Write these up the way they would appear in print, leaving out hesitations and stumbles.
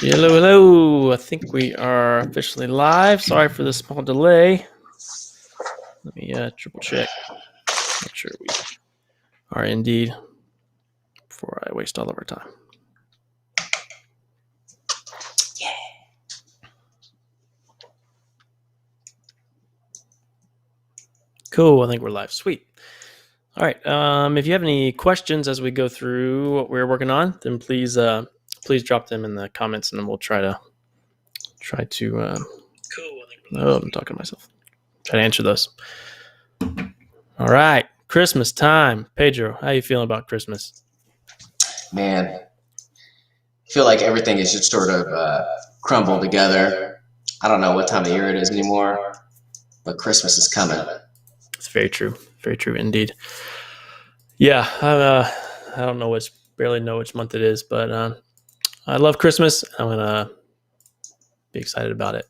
Hello, hello. I think we are officially live. Sorry for the small delay. Let me triple check. Make sure we are indeed before I waste all of our time. Yeah. Cool. I think we're live. Sweet. All right. If you have any questions as we go through what we're working on, then please drop them in the comments, and then we'll try to. Cool. I'm talking to myself. Try to answer those. All right. Christmas time. Pedro, how you feeling about Christmas? Man, I feel like everything is just sort of crumbled together. I don't know what time of year it is anymore, but Christmas is coming. It's very true. Very true indeed. Yeah, I don't know barely know which month it is, but I love Christmas. I'm going to be excited about it.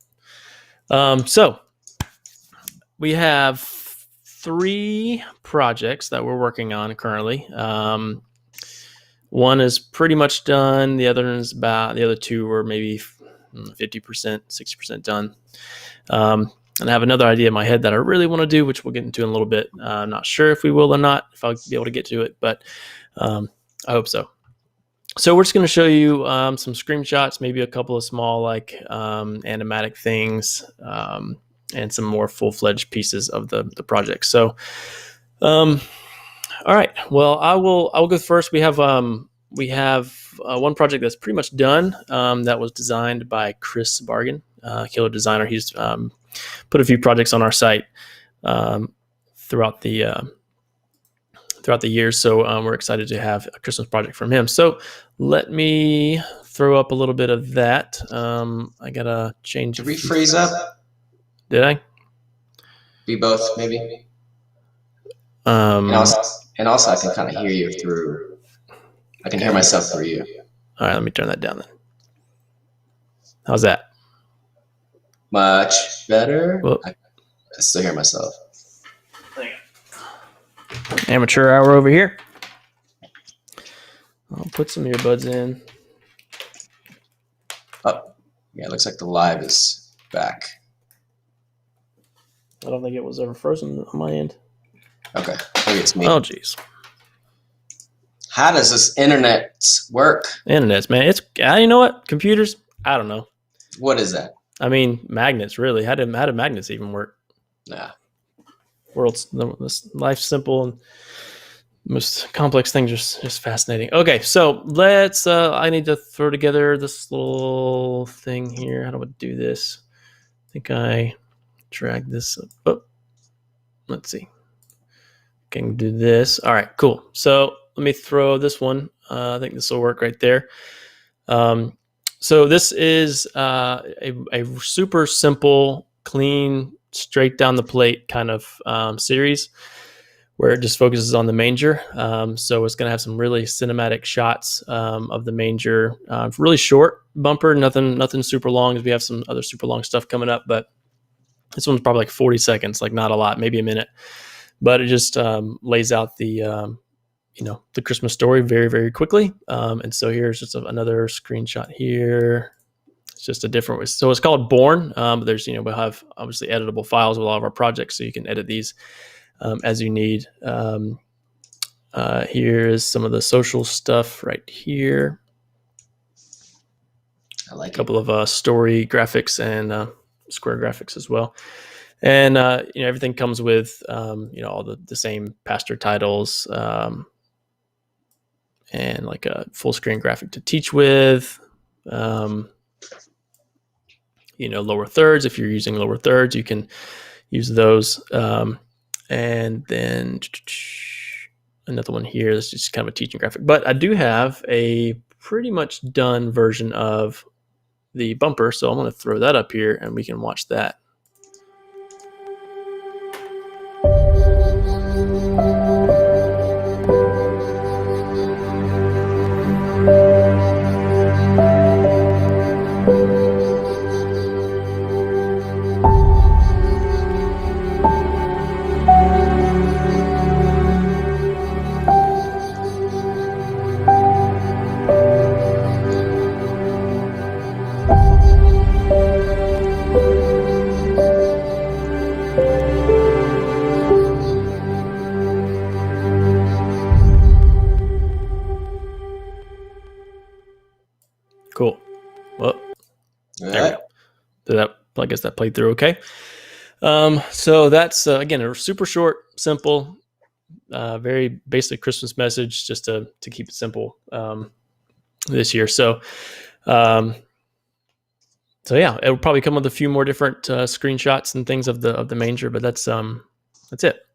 So we have 3 projects that we're working on currently. One is pretty much done. The other 2 were maybe 50%, 60% done. And I have another idea in my head that I really want to do, which we'll get into in a little bit. I'm not sure if we will or not, if I'll be able to get to it, but I hope so. So we're just going to show you some screenshots, maybe a couple of small animatic things, and some more full-fledged pieces of the project. So, all right. Well, I'll go first. We have one project that's pretty much done. That was designed by Chris Bargan, Killer Designer. He's put a few projects on our site throughout the years. So we're excited to have a Christmas project from him. So let me throw up a little bit of that. I gotta change. Did we freeze up? Did I? We both, maybe. And also I can kind of hear you through. I can hear myself through you. All right, let me turn that down then. How's that? Much better. Well, I still hear myself. Amateur hour over here. I'll put some earbuds in. Oh, yeah, it looks like the live is back. I don't think it was ever frozen on my end. Okay, maybe it's me. Oh, geez. How does this internet work? Internet's, man. It's, you know what? Computers? I don't know. What is that? I mean, magnets, really. How do magnets even work? Nah. Life's simple, and most complex things are just fascinating. Okay, so let's, I need to throw together this little thing here. How do I do this? I think I drag this up. Oh, let's see. Can do this. All right, cool. So let me throw this one. I think this will work right there. So this is a super simple, clean, straight down the plate kind of series where it just focuses on the manger. So it's going to have some really cinematic shots of the manger. Really short bumper, nothing super long, because we have some other super long stuff coming up, but this one's probably like 40 seconds, like not a lot, maybe a minute. But it just lays out the the Christmas story very, very quickly. And so here's just another screenshot here. It's just a different way. So it's called Born. But there's, we'll have obviously editable files with all of our projects, so you can edit these as you need. Here is some of the social stuff right here. I like a couple of story graphics and square graphics as well. And everything comes with all the same pastor titles, and like a full screen graphic to teach with. Lower thirds. If you're using lower thirds, you can use those. And then another one here. This is just kind of a teaching graphic. But I do have a pretty much done version of the bumper, so I'm going to throw that up here, and we can watch that. Well, there we Yeah. go. I guess that played through okay. So that's again a super short, simple, very basic Christmas message, just to keep it simple this year. Um, so yeah, it'll probably come with a few more different screenshots and things of the manger, but that's it.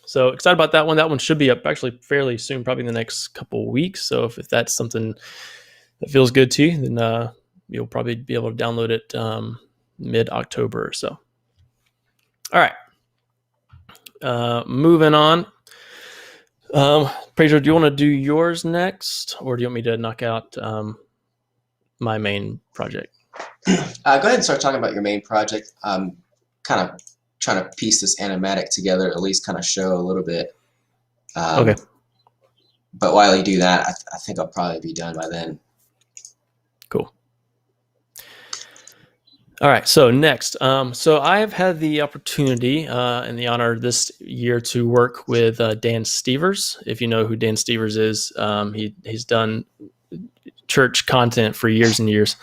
So excited about that one. That one should be up actually fairly soon, probably in the next couple weeks. So if that's something that feels good to you, then you'll probably be able to download it mid-October or so. All right. Moving on. Pedro, do you want to do yours next, or do you want me to knock out my main project? Go ahead and start talking about your main project. Kind of trying to piece this animatic together, at least kind of show a little bit. Okay. But while you do that, I think I'll probably be done by then. Cool. All right. So next, so I have had the opportunity and the honor this year to work with Dan Stevers. If you know who Dan Stevers is, he's done church content for years and years.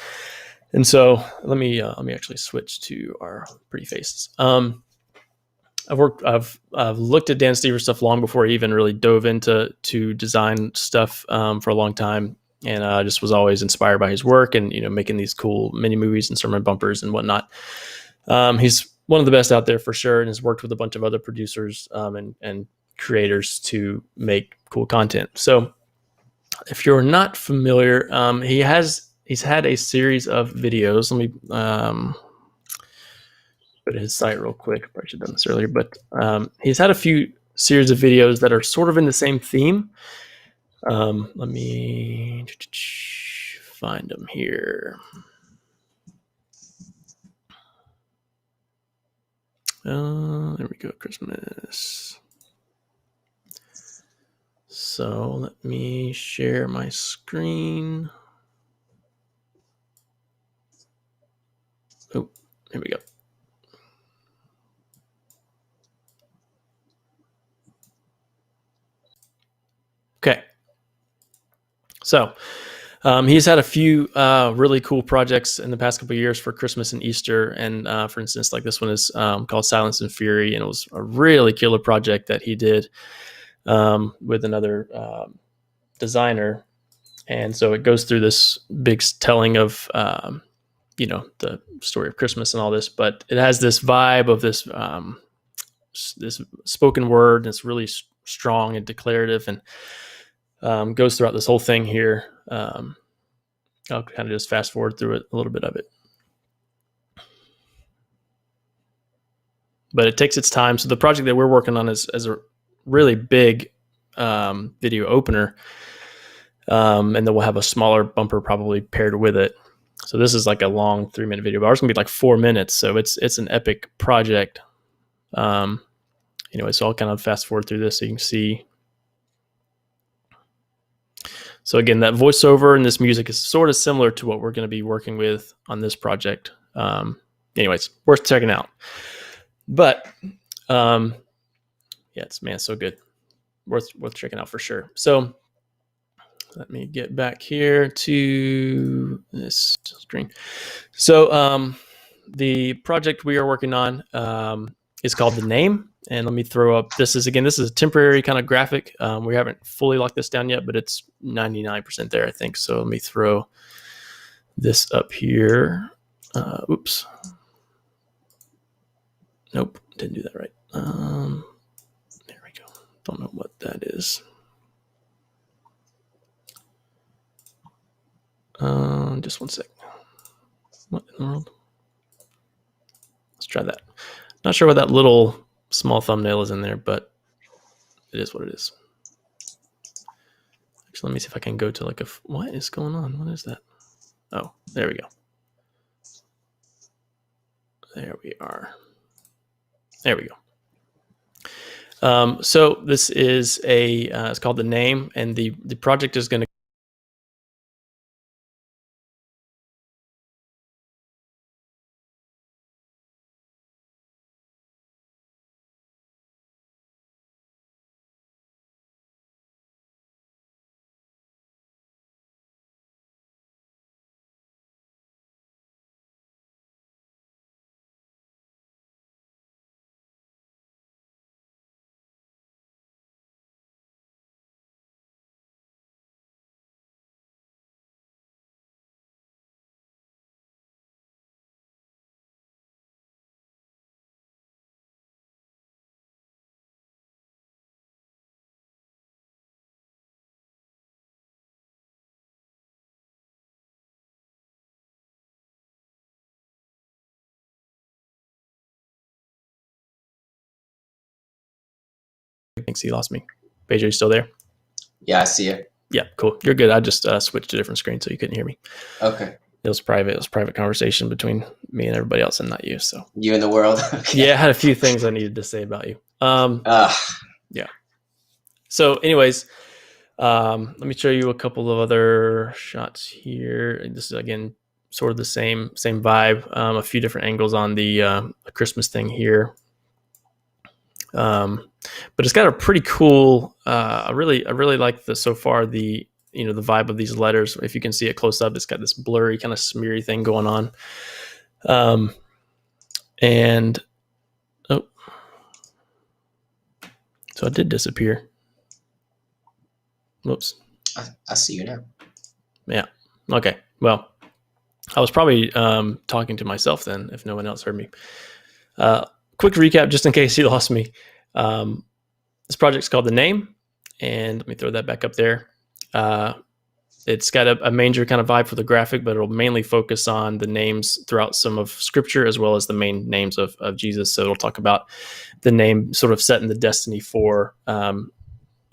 And so let me actually switch to our pretty faces. I've looked at Dan Stevers stuff long before I even really dove into design stuff for a long time, and I just was always inspired by his work and making these cool mini movies and sermon bumpers and whatnot. He's one of the best out there for sure, and has worked with a bunch of other producers and creators to make cool content. So if you're not familiar, he's had a series of videos. Let me go to his site real quick. I probably should have done this earlier, but he's had a few series of videos that are sort of in the same theme. Let me find them here. There we go, Christmas. So let me share my screen. Oh, here we go. Okay. So he's had a few really cool projects in the past couple of years for Christmas and Easter. And for instance, like this one is called Silence and Fury. And it was a really killer project that he did with another designer. And so it goes through this big telling of, the story of Christmas and all this, but it has this vibe of this spoken word. And it's really strong and declarative, and goes throughout this whole thing here. I'll kind of just fast forward through it, a little bit of it. But it takes its time. So the project that we're working on is a really big video opener. And then we'll have a smaller bumper probably paired with it. So this is like a long 3-minute video, but ours is gonna be like 4 minutes. So it's an epic project. Anyway, so I'll kind of fast forward through this so you can see. So again, that voiceover and this music is sort of similar to what we're going to be working with on this project. Anyways, worth checking out. But yeah, it's so good. Worth checking out for sure. So let me get back here to this screen. So the project we are working on is called The Name. And let me throw up, this is a temporary kind of graphic. We haven't fully locked this down yet, but it's 99% there, I think. So let me throw this up here. Oops. Nope, didn't do that right. There we go. Don't know what that is. Just one sec. What in the world? Let's try that. Not sure what that little small thumbnail is in there, but it is what it is. Actually, let me see if I can go to like what is going on? What is that? Oh, there we go. There we are. There we go. So this is it's called The Name, and the project is going to thinks he lost me. Pedro, you still there? Yeah, I see it. Yeah, cool. You're good. I just switched to a different screen so you couldn't hear me. Okay. It was private. It was private conversation between me and everybody else, and not you. So You in the world? Okay. yeah, I had a few things I needed to say about you. Yeah. So, anyways, let me show you a couple of other shots here. This is again sort of the same vibe. A few different angles on the Christmas thing here. But it's got a pretty cool. I really like the so far the the vibe of these letters. If you can see it close up, it's got this blurry kind of smeary thing going on. And oh, so it did disappear. Whoops. I see you now. Yeah. Okay. Well, I was probably talking to myself then, if no one else heard me. Quick recap, just in case you lost me. This project's called The Name, and let me throw that back up there. It's got a major kind of vibe for the graphic, but it'll mainly focus on the names throughout some of Scripture, as well as the main names of Jesus. So it'll talk about the name sort of setting the destiny for, setting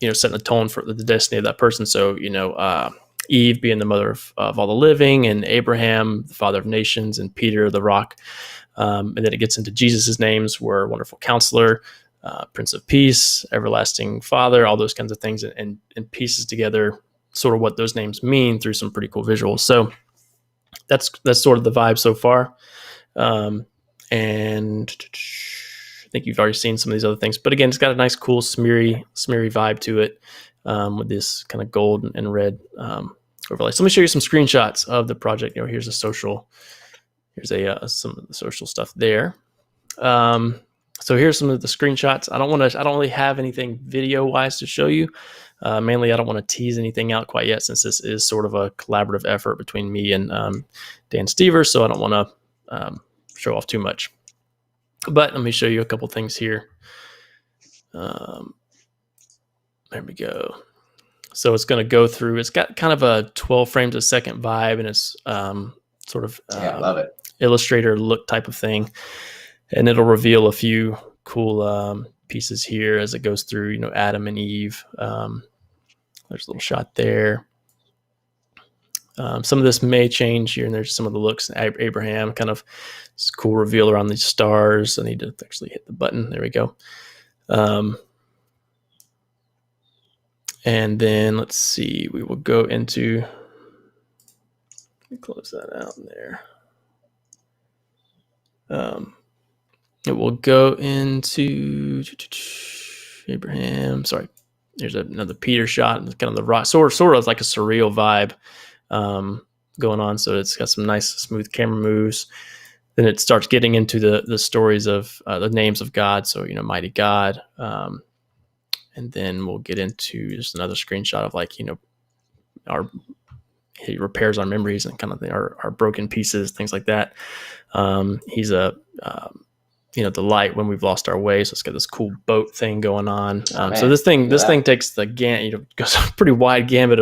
the tone for the destiny of that person. So, Eve being the mother of all the living, and Abraham, the father of nations, and Peter, the rock. And then it gets into Jesus's names, were Wonderful Counselor, Prince of Peace, Everlasting Father, all those kinds of things, and pieces together sort of what those names mean through some pretty cool visuals. So that's sort of the vibe so far. And I think you've already seen some of these other things, but again, it's got a nice, cool, smeary vibe to it, with this kind of gold and red overlay. So let me show you some screenshots of the project. Here's a social. Here's some of the social stuff there. So here's some of the screenshots. I don't really have anything video wise to show you. Mainly, I don't want to tease anything out quite yet, since this is sort of a collaborative effort between me and Dan Stevers. So I don't want to show off too much. But let me show you a couple things here. There we go. So it's going to go through. It's got kind of a 12 frames a second vibe, and it's sort of I love it. Illustrator look type of thing. And it'll reveal a few cool pieces here as it goes through, Adam and Eve. There's a little shot there. Some of this may change here, and there's some of the looks. Abraham, kind of this cool reveal around these stars. I need to actually hit the button. There we go. And then let's see. We will go into. Let me close that out there. It will go into Abraham. Sorry, there's another Peter shot, and kind of the rock, sort of like a surreal vibe going on. So it's got some nice, smooth camera moves. Then it starts getting into the stories of the names of God. So mighty God, and then we'll get into just another screenshot of he repairs our memories and kind of our broken pieces, things like that. He's a the light when we've lost our way. So it's got this cool boat thing going on. So this thing takes the goes a pretty wide gambit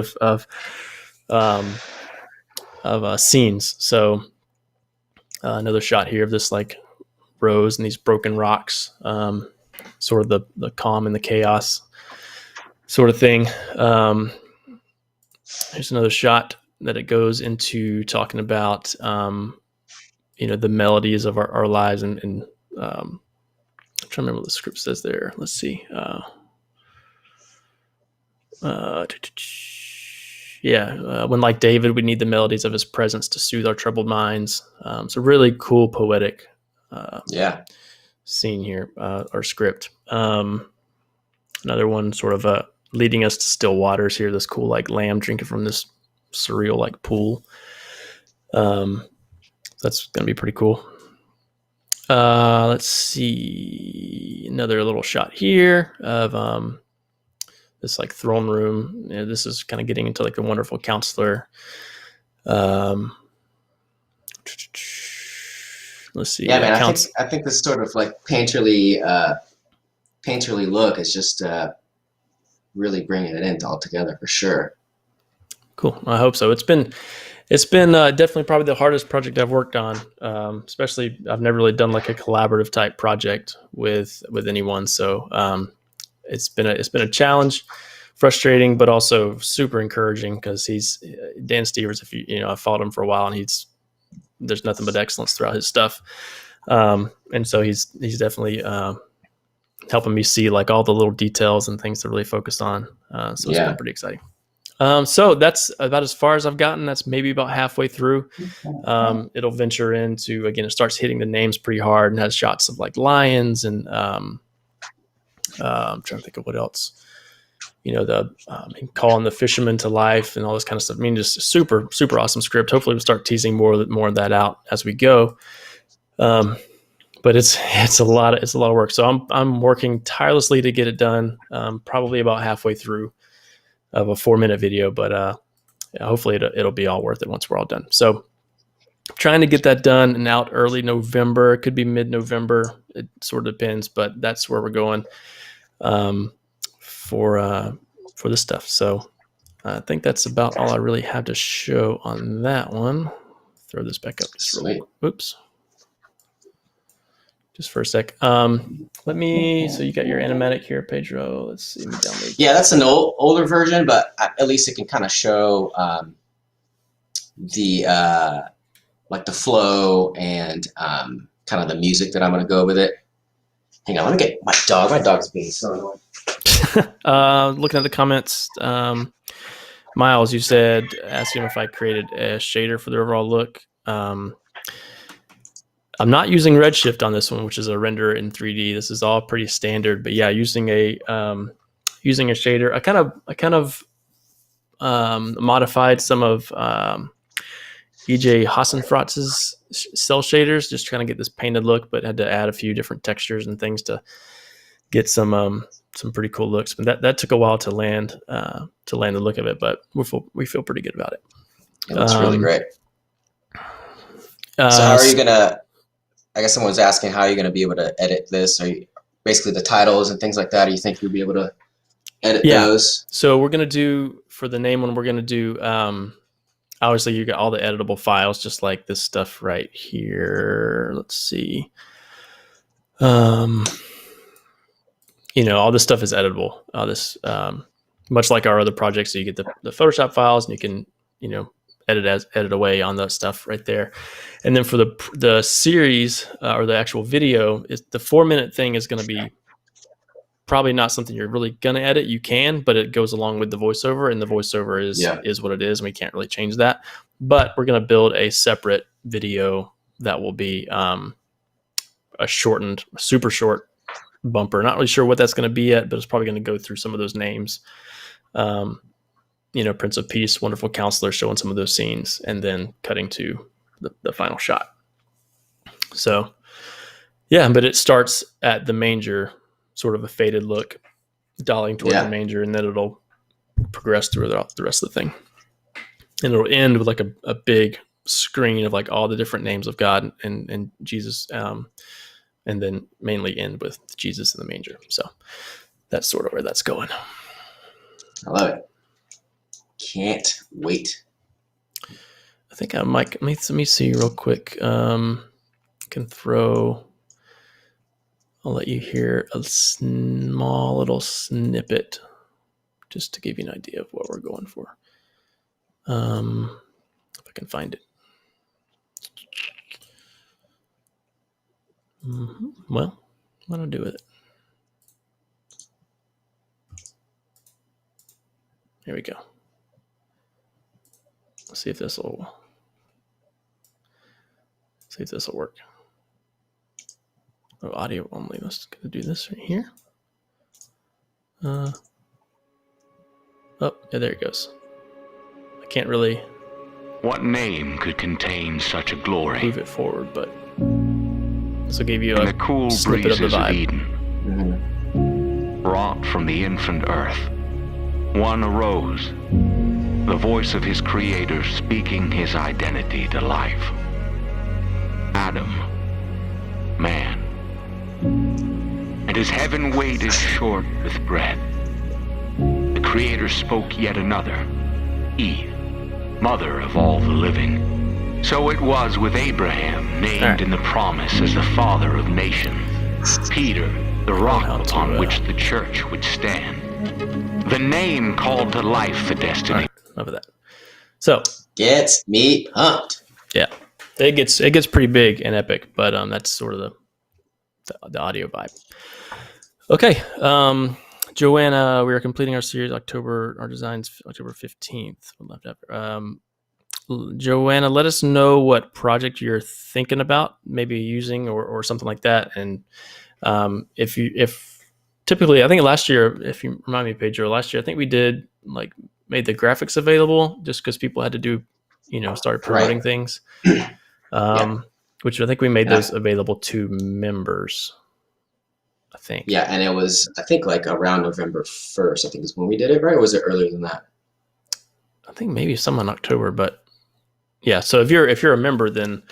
of scenes. So another shot here of this rose and these broken rocks, sort of the calm and the chaos sort of thing. Here's another shot that it goes into talking about, the melodies of our lives, and I'm trying to remember what the script says there. Let's see. When like David, we need the melodies of his presence to soothe our troubled minds. So really cool poetic scene here, or script. Another one sort of leading us to still waters here, this cool lamb drinking from this surreal pool. That's going to be pretty cool. Let's see, another little shot here of this throne room. This is kind of getting into a Wonderful Counselor. Let's see. Yeah, man. I think this sort of painterly look is just really bringing it in altogether for sure. Cool. I hope so. It's been definitely probably the hardest project I've worked on. Especially, I've never really done a collaborative type project with anyone. So it's been a challenge, frustrating, but also super encouraging because he's Dan Stevers. If I've followed him for a while, and there's nothing but excellence throughout his stuff. And so he's definitely helping me see like all the little details and things to really focus on. So it's been pretty exciting. So that's about as far as I've gotten. That's maybe about halfway through. It'll venture into, again, it starts hitting the names pretty hard and has shots of like lions and I'm trying to think of what else. The calling the fishermen to life and all this kind of stuff. I mean, just super, super awesome script. Hopefully we'll start teasing more of that out as we go. But it's a lot of work. So I'm working tirelessly to get it done. Probably about halfway through of a 4-minute video, but hopefully it'll be all worth it once we're all done. So trying to get that done and out early November. It could be mid-November. It sort of depends, but that's where we're going for this stuff. So I think that's about all I really have to show on that one. Throw this back up. Oops. Just for a sec. So you got your animatic here, Pedro. Let's see. Yeah, that's an older version, but at least it can kind of show the flow and kind of the music that I'm going to go with it. Hang on, let me get my dog. My dog's being so annoying. Looking at the comments, Miles, you said, asking if I created a shader for the overall look. I'm not using Redshift on this one, which is a render in 3D. This is all pretty standard, but yeah, using a shader. I kind of modified some of EJ Hassenfratz's cell shaders, just trying to get this painted look, but had to add a few different textures and things to get some pretty cool looks. But that took a while to land the look of it, but we feel pretty good about it. It looks really great. So how are you gonna? I guess someone's asking how you're going to be able to edit this, or basically the titles and things like that. Do you think you'll be able to edit those? So we're going to do, for the name one, we're going to do, obviously you got all the editable files, just like this stuff right here. Let's see. All this stuff is editable. Much like our other projects, so you get the Photoshop files and you can, edit away on that stuff right there. And then for the series or the actual video, the 4-minute thing is going to be probably not something you're really going to edit. You can, but it goes along with the voiceover, and the voiceover is what it is, and we can't really change that. But we're going to build a separate video that will be a shortened, super short bumper. Not really sure what that's going to be yet, but it's probably going to go through some of those names. Prince of Peace, Wonderful Counselor, showing some of those scenes, and then cutting to the final shot. So, yeah, but it starts at the manger, sort of a faded look, dollying toward the manger, and then it'll progress through the rest of the thing. And it'll end with like a big screen of like all the different names of God and Jesus, and then mainly end with Jesus in the manger. So that's sort of where that's going. I love it. Can't wait. I think I might. Let me see real quick. I'll let you hear a small little snippet just to give you an idea of what we're going for. If I can find it. Well, what do I do with it? Here we go. Let's see if this will work. Oh, audio only. Let's gonna do this right here. Oh, yeah, there it goes. I can't really. What name could contain such a glory? Move it forward, but this will give you a cool snippet of the vibe. Of Eden, wrought from the infant earth, one arose. The voice of his creator speaking his identity to life. Adam, man. And as heaven waited short with breath, the creator spoke yet another, Eve, mother of all the living. So it was with Abraham, named in the promise as the father of nations, Peter, the rock how to, upon which the church would stand, the name called to life for destiny. All right, enough of that. So gets me pumped. Yeah, it gets pretty big and epic, but that's sort of the audio vibe. Okay, Joanna, we are completing our series our designs October 15th. Left after. Joanna, let us know what project you're thinking about, maybe using or something like that. And if typically, I think last year, if you remind me, Pedro, last year I think we did made the graphics available just because people had to do, started promoting things. Which I think we made those available to members. I think. Yeah, and it was around November 1st. I think is when we did it, right? Or was it earlier than that? I think maybe some in October, but yeah. So if you're a member, then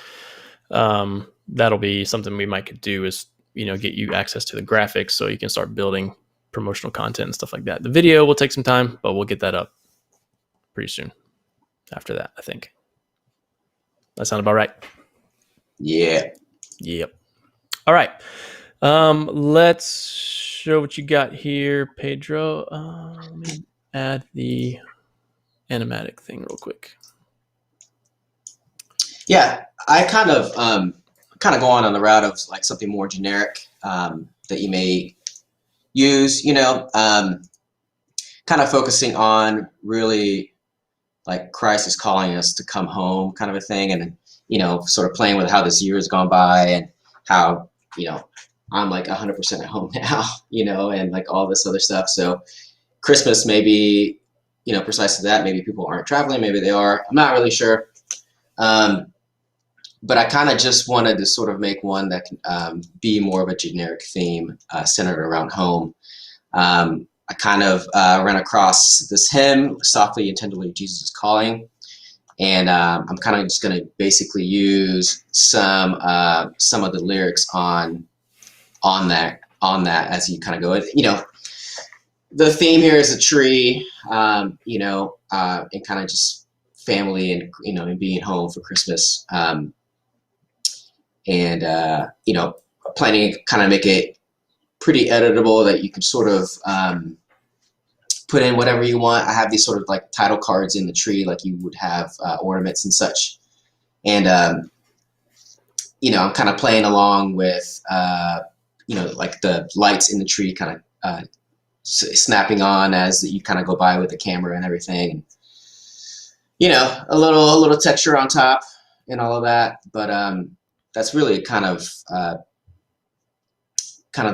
that'll be something we might could do is get you access to the graphics so you can start building promotional content and stuff like that. The video will take some time, but we'll get that up pretty soon. After that, I think. That sound about right? Yeah. Yep. All right. Let's show what you got here, Pedro. Let me add the animatic thing real quick. Yeah, I kind of go on the route of something more generic that you may use. Kind of focusing on really Christ is calling us to come home, kind of a thing, and sort of playing with how this year has gone by and how I'm 100% at home now, and all this other stuff. So Christmas maybe precisely that. Maybe people aren't traveling, maybe they are. I'm not really sure. But I kind of just wanted to sort of make one that can be more of a generic theme centered around home. I kind of ran across this hymn, Softly and Tenderly Jesus is Calling. And I'm kind of just going to basically use some of the lyrics on that as you kind of go. The theme here is a tree, and kind of just family and and being home for Christmas. Planning to kind of make it pretty editable that you can sort of put in whatever you want. I have these sort of title cards in the tree, like you would have ornaments and such. And, I'm kind of playing along with, the lights in the tree kind of snapping on as you kind of go by with the camera and everything. A little texture on top and all of that. But that's really kind of the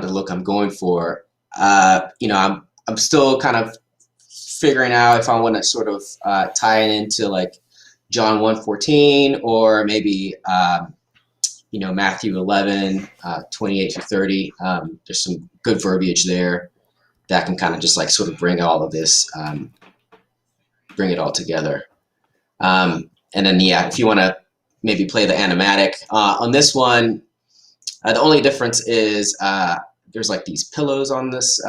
look I'm going for. I'm still kind of figuring out if I want to sort of tie it into John 1:14 or maybe Matthew 11 28 through 30. There's some good verbiage there that can kind of just sort of bring all of this, bring it all together. And then if you want to maybe play the animatic on this one, the only difference is there's these pillows on this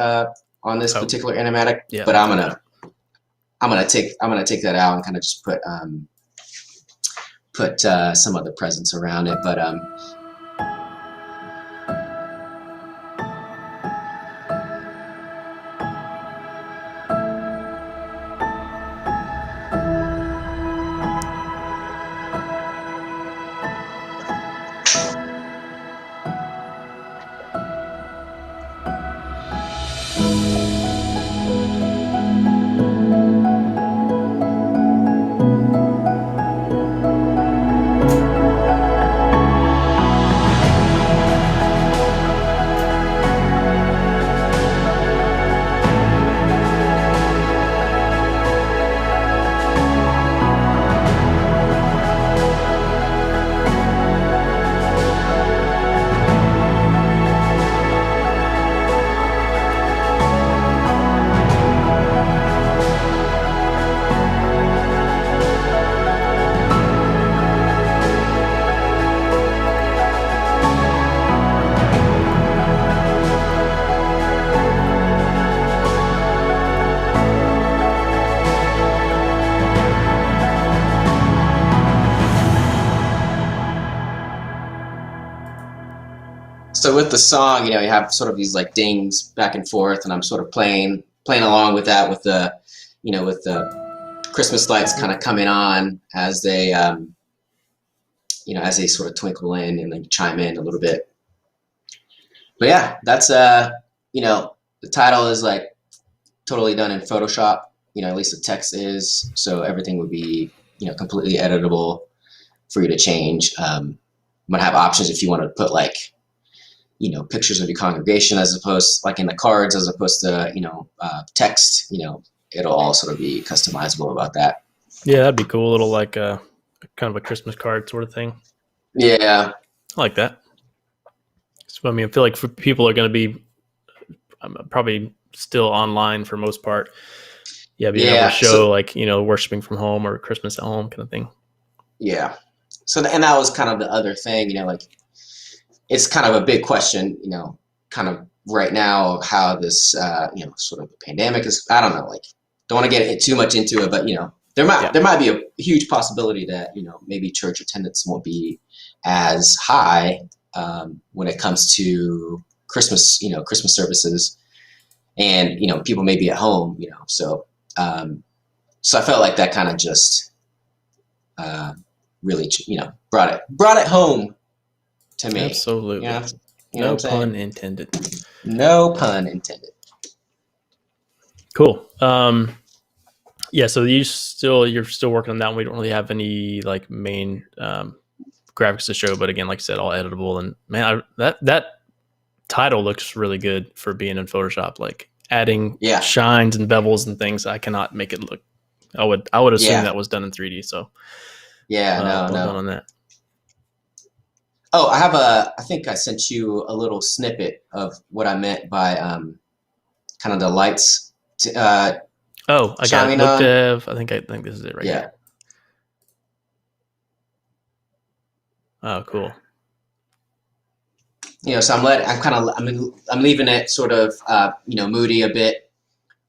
particular animatic, but I'm gonna take that out and kind of just put some other presents around it. But So with the song, you have sort of these like dings back and forth, and I'm sort of playing along with that, with the, with the Christmas lights kind of coming on as they, as they sort of twinkle in and then chime in a little bit. But yeah, that's the title is like totally done in Photoshop. At least the text is, so everything would be completely editable for you to change. I'm gonna have options if you want to put like pictures of your congregation as opposed, like in the cards, as opposed to text. It'll all sort of be customizable about that. Yeah, that'd be cool. A little like kind of a Christmas card sort of thing. Yeah, I like that. So, I feel like people are going to be probably still online for most part. Yeah, being able to show like, worshiping from home or Christmas at home kind of thing. Yeah. So, and that was kind of the other thing, like it's kind of a big question, kind of right now, how this, sort of the pandemic is, I don't know, like don't want to get too much into it, but, there might be a huge possibility that, maybe church attendance won't be as high when it comes to Christmas, Christmas services, and, people may be at home, so I felt like that kind of just really, brought it home to me. Absolutely. No pun intended. No pun intended. Cool. Yeah, so you're still working on that one. We don't really have any like main graphics to show, but again, like I said, all editable. And man, that title looks really good for being in Photoshop. Like adding shines and bevels and things. I cannot make it look. I would assume that was done in 3D. So well done on that. Oh, I think I sent you a little snippet of what I meant by kind of the lights. I got it. Look, Dev. I think this is it right here. Oh, cool. So I'm leaving it sort of moody a bit,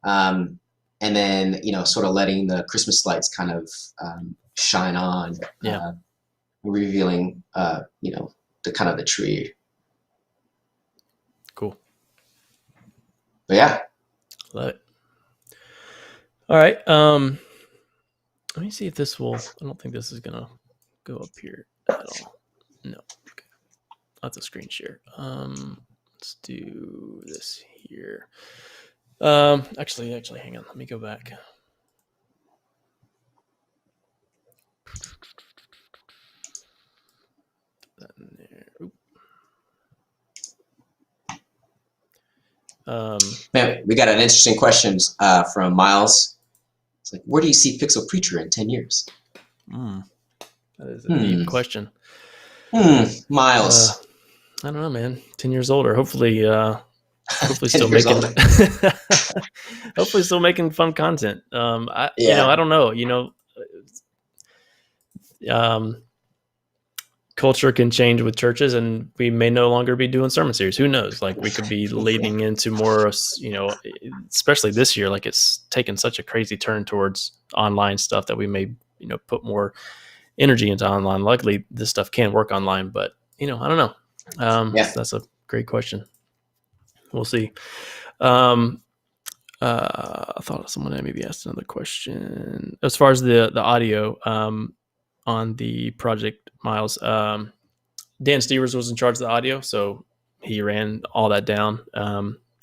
and then sort of letting the Christmas lights kind of shine on, revealing the kind of the tree. Cool. But yeah, love it. All right. Let me see if this will. I don't think this is gonna go up here at all. No. Okay. That's a screen share. Let's do this here. Actually, hang on. Let me go back. Put that in there. Man, we got an interesting question from Miles. It's like, where do you see Pixel Preacher in 10 years? That is a deep question. Miles. I don't know, man. 10 years older. Hopefully still making hopefully still making fun content. I don't know. Culture can change with churches, and we may no longer be doing sermon series. Who knows? Like we could be leading into more, especially this year, like it's taken such a crazy turn towards online stuff that we may, put more energy into online. Luckily this stuff can work online, but I don't know. That's a great question. We'll see. I thought someone maybe asked another question as far as the audio on the project. Miles, Dan Stevers was in charge of the audio, so he ran all that down. So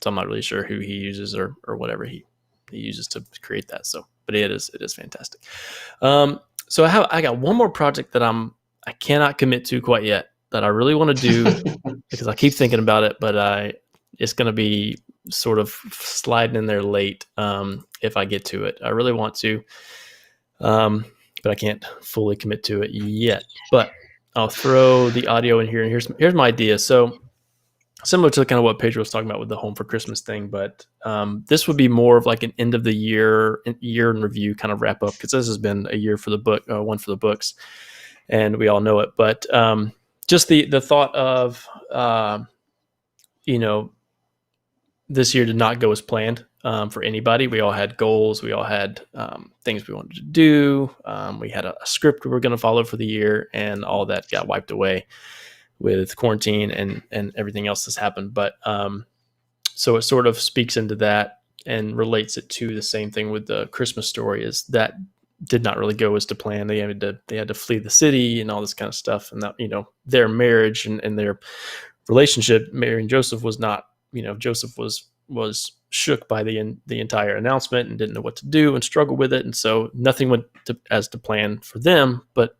I'm not really sure who he uses or whatever he uses to create that. So, but it is fantastic. So I got one more project that I cannot commit to quite yet that I really want to do because I keep thinking about it, but it's going to be sort of sliding in there late if I get to it. I really want to, but I can't fully commit to it yet. But I'll throw the audio in here, and here's my idea. So similar to kind of what Pedro was talking about with the Home for Christmas thing, but this would be more of like an end of the year in review kind of wrap up, because this has been a year for the book, one for the books, and we all know it. But just the thought of this year did not go as planned for anybody. We all had goals. We all had things we wanted to do. We had a script we were going to follow for the year, and all that got wiped away with quarantine and everything else that's happened. But so it sort of speaks into that and relates it to the same thing with the Christmas Story, is that did not really go as to plan. They had to flee the city and all this kind of stuff, and that, you know, their marriage and their relationship, Mary and Joseph, was not, you know, Joseph was shook by the entire announcement and didn't know what to do and struggled with it, and so nothing went as to plan for them, but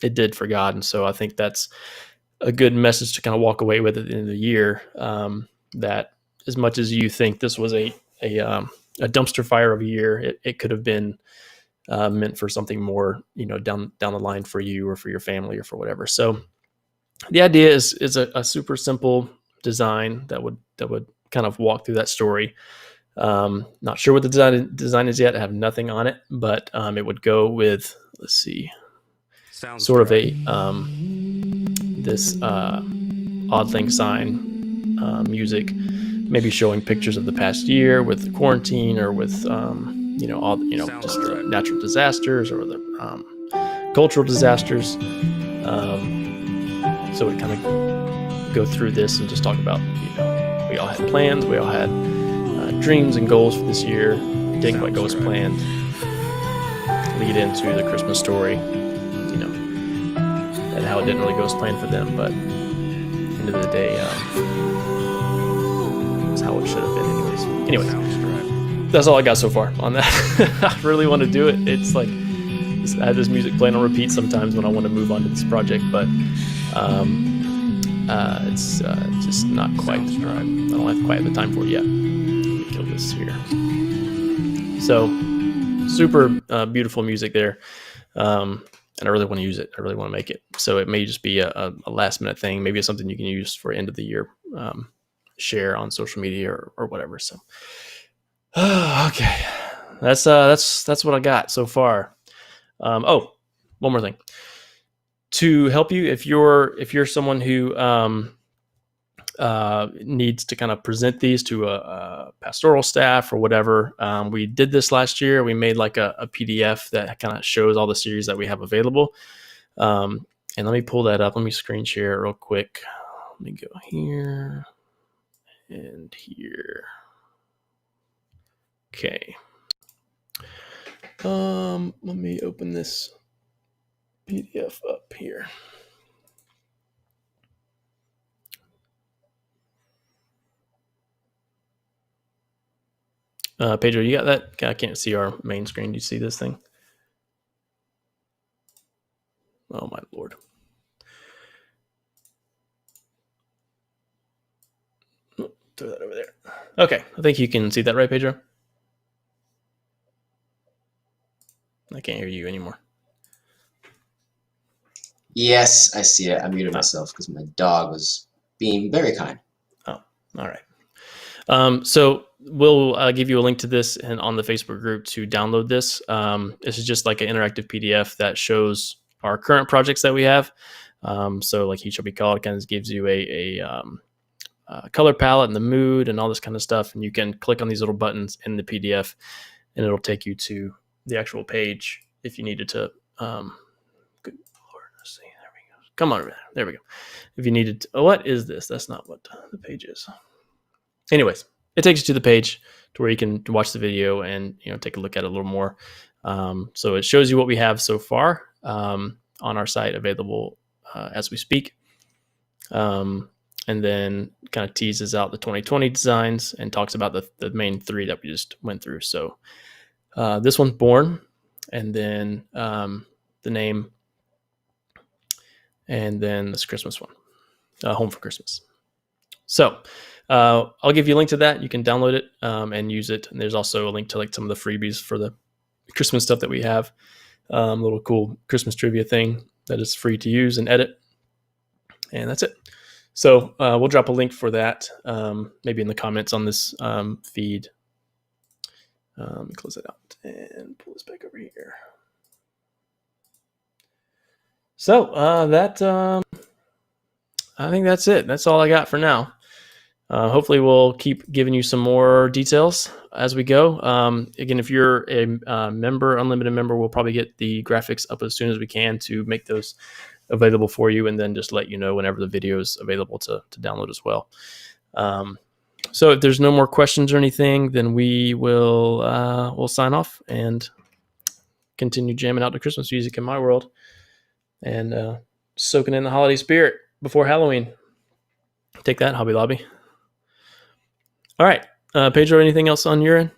it did for God. And so I think that's a good message to kind of walk away with at the end of the year, that as much as you think this was a dumpster fire of a year, it could have been meant for something more, you know, down the line for you or for your family or for whatever. So the idea is a super simple design that would kind of walk through that story. Not sure what the design is yet. I have nothing on it, but it would go with, let's see, sort of a this Odd Lang Syne music, maybe showing pictures of the past year with the quarantine or with you know, all, you know, just the natural disasters or the cultural disasters. So we kind of go through this and just talk about, you know, we all had plans, we all had dreams and goals for this year. It didn't quite go as planned. Lead into the Christmas Story, you know, and how it didn't really go as planned for them, but at the end of the day, it's how it should have been anyways. Anyway, that's all I got so far on that. I really want to do it. It's like, I have this music playing on repeat sometimes when I want to move on to this project, but it's just not quite. I don't have quite the time for it yet. Let me kill this here. So super beautiful music there, and I really want to use it. I really want to make it. So it may just be a last minute thing. Maybe it's something you can use for end of the year share on social media or whatever. So okay, that's what I got so far. Oh, one more thing to help you. If you're someone who needs to kind of present these to a pastoral staff or whatever, we did this last year. We made like a PDF that kind of shows all the series that we have available. And let me pull that up. Let me screen share it real quick. Let me go here and here. Okay. Let me open this PDF up here. Pedro, you got that? I can't see our main screen. Do you see this thing? Oh my Lord. Oh, throw that over there. Okay, I think you can see that, right, Pedro? I can't hear you anymore. Yes, I see it. I muted myself because my dog was being very kind. Oh, all right. So we'll give you a link to this and on the Facebook group to download this. This is just like an interactive PDF that shows our current projects that we have. So like He Shall Be Called, it kind of gives you a color palette and the mood and all this kind of stuff. And you can click on these little buttons in the PDF and it'll take you to the actual page if you needed to. Good Lord, let's see. There we go. Come on, there we go. If you needed to, what is this? That's not what the page is. Anyways, it takes you to the page to where you can watch the video and, you know, take a look at it a little more. So it shows you what we have so far on our site, available as we speak. And then kind of teases out the 2020 designs and talks about the main three that we just went through. So this one's Born, and then the name, and then this Christmas one, Home for Christmas. So I'll give you a link to that. You can download it and use it. And there's also a link to like some of the freebies for the Christmas stuff that we have. Little cool Christmas trivia thing that is free to use and edit. And that's it. So we'll drop a link for that, maybe in the comments on this feed. Let me close it out and pull this back over here. So I think that's it. That's all I got for now. Hopefully we'll keep giving you some more details as we go. Again, if you're a member, unlimited member, we'll probably get the graphics up as soon as we can to make those available for you, and then just let you know whenever the video is available to download as well. So if there's no more questions or anything, then we will we'll sign off and continue jamming out the Christmas music in my world and soaking in the holiday spirit before Halloween. Take that, Hobby Lobby. All right, Pedro, anything else on your end?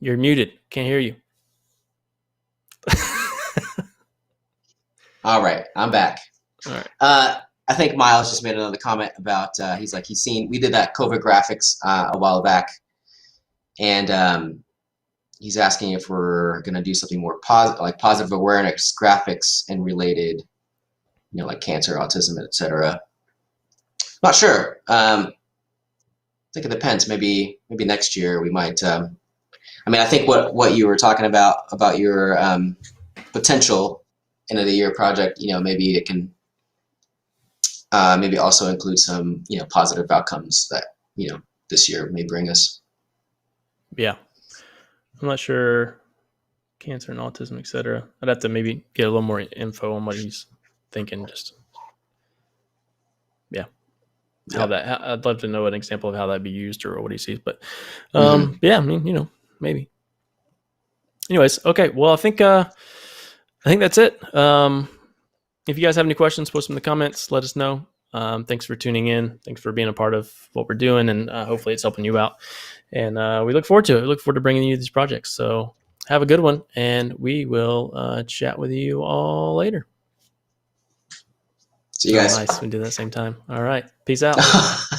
You're muted. Can't hear you. All right, I'm back. All right. I think Miles just made another comment about he's seen, we did that COVID graphics a while back, and he's asking if we're going to do something more positive awareness graphics and related, like cancer, autism, etc. Not sure. I think it depends. Maybe next year we might. I think what you were talking about your potential end of the year project. Maybe it can maybe also include some positive outcomes that this year may bring us. Yeah, I'm not sure. Cancer and autism, etc. I'd have to maybe get a little more info on what he's thinking. Just how that. I'd love to know an example of how that'd be used or what he sees. But yeah, maybe. Anyways, okay. Well, I think that's it. If you guys have any questions, post them in the comments. Let us know. Thanks for tuning in. Thanks for being a part of what we're doing, and hopefully it's helping you out. And we look forward to it. We look forward to bringing you these projects. So have a good one, and we will chat with you all later. See you guys. Nice. We did that same time. All right. Peace out.